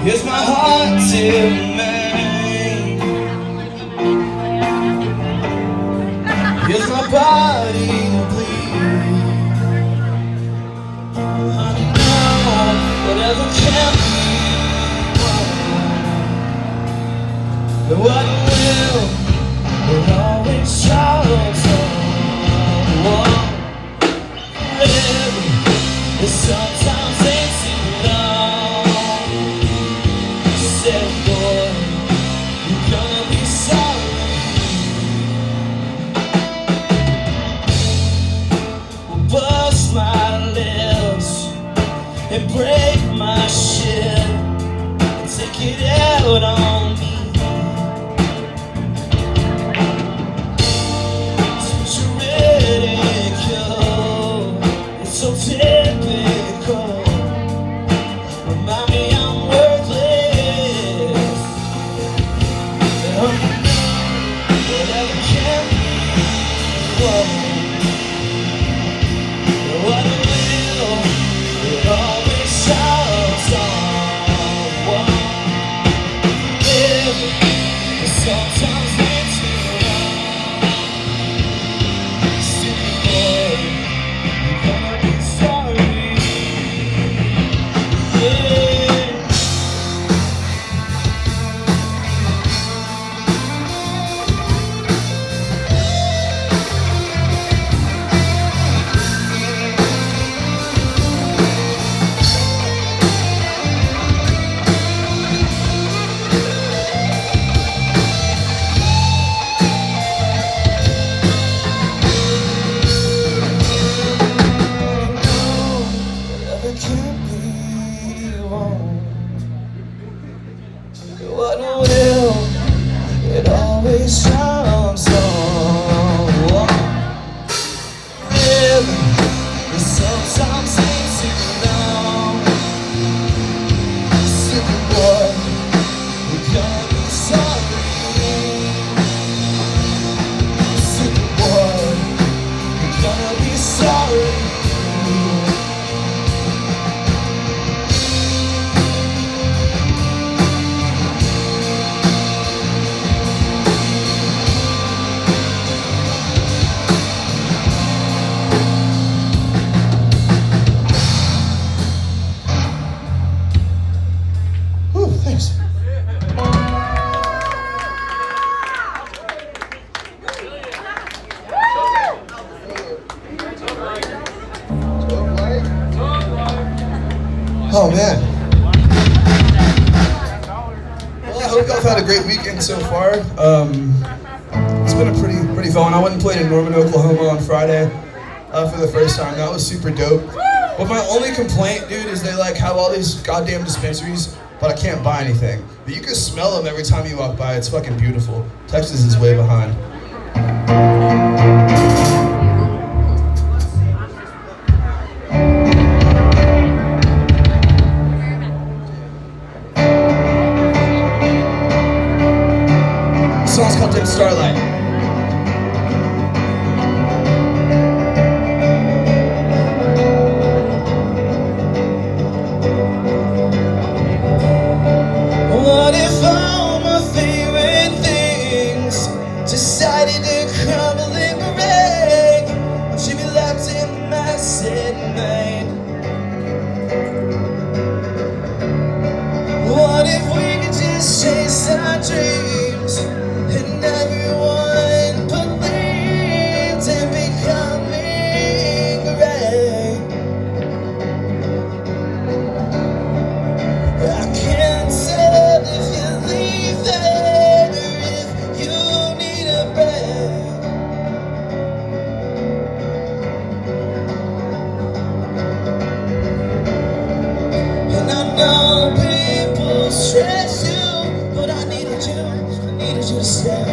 Here's my heart to mend. Here's my body to bleed. I know whatever can be, but what will always show someone. Sometimes it's too long. Said, boy, you're gonna be sorry. Will bust my lips and break my shit, take it out on me. It's ridicule, it's so typical. Remind me I'm worthless. Whatever can be, what will, it always shows someone. Sometimes it's too long. Silly boy, you're gonna be sorry. What will, it always shines on. Really, sometimes it's too long. Silly boy, you're gonna be sorry. Silly boy, you're gonna be sorry. Thanks. Oh man. Well, I hope y'all have had a great weekend so far. It's been a pretty fun one. I went and played in Norman, Oklahoma on Friday for the first time. That was super dope. But my only complaint, dude, is they like have all these goddamn dispensaries, but I can't buy anything. But you can smell them every time you walk by. It's fucking beautiful. Texas is way behind. The song's called Dim Starlight. What if all my favorite things decided to crumble and break? Would you be locked in the mess at night? What if we could just chase our dreams and everyone believed in becoming great? I can't tell if you leave there or if you need a break. And I know people stress you, but I needed you to stay.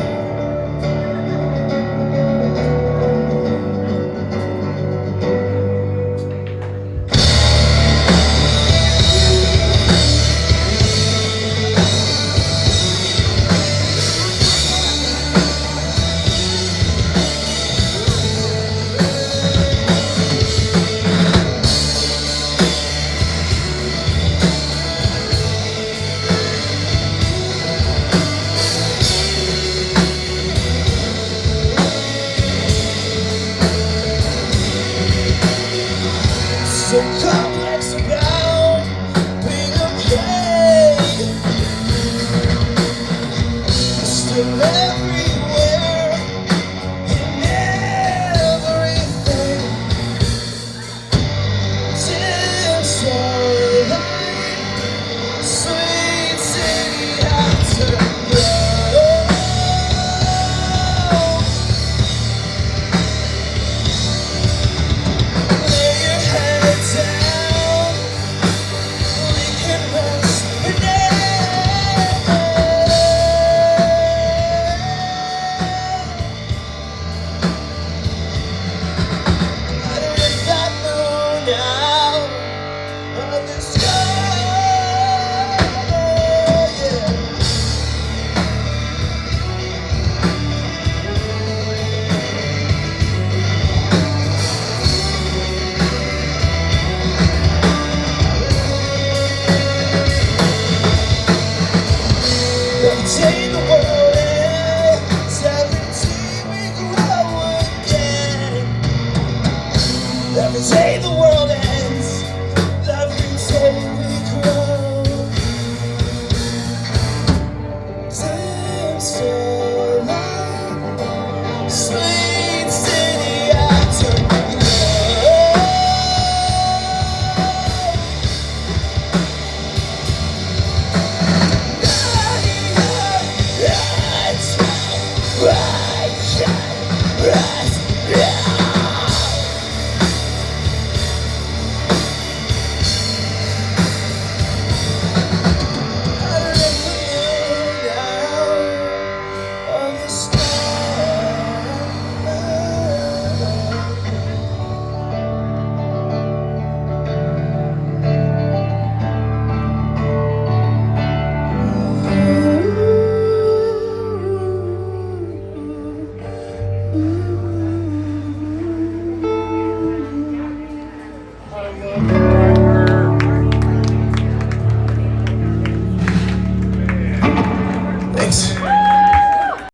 Say